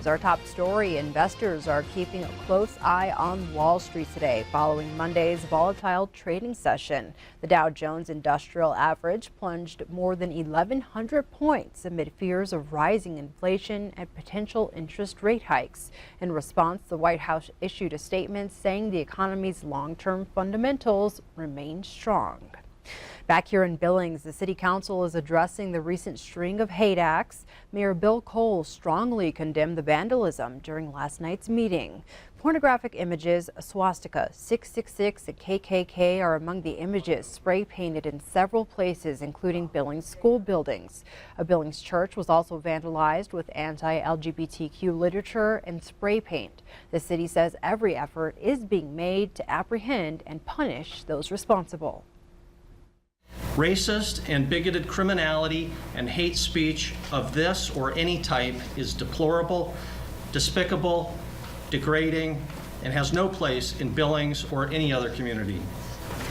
Our top story, investors are keeping a close eye on Wall Street today following Monday's volatile trading session. The Dow Jones Industrial Average plunged more than 1,100 points amid fears of rising inflation and potential interest rate hikes. In response, the White House issued a statement saying the economy's long-term fundamentals remain strong. Back here in Billings, the City Council is addressing the recent string of hate acts. Mayor Bill Cole strongly condemned the vandalism during last night's meeting. Pornographic images, a swastika, 666, and KKK are among the images spray painted in several places, including Billings school buildings. A Billings church was also vandalized with anti-LGBTQ literature and spray paint. The city says every effort is being made to apprehend and punish those responsible. Racist and bigoted criminality and hate speech of this or any type is deplorable, despicable, degrading, and has no place in Billings or any other community.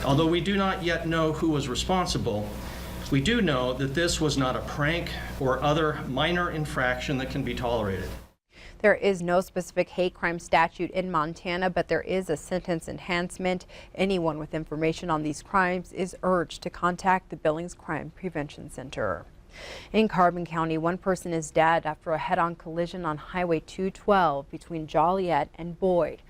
Although we do not yet know who was responsible, we do know that this was not a prank or other minor infraction that can be tolerated. There is no specific hate crime statute in Montana, but there is a sentence enhancement. Anyone with information on these crimes is urged to contact the Billings Crime Prevention Center. In Carbon County, one person is dead after a head-on collision on Highway 212 between Joliet and Boyd.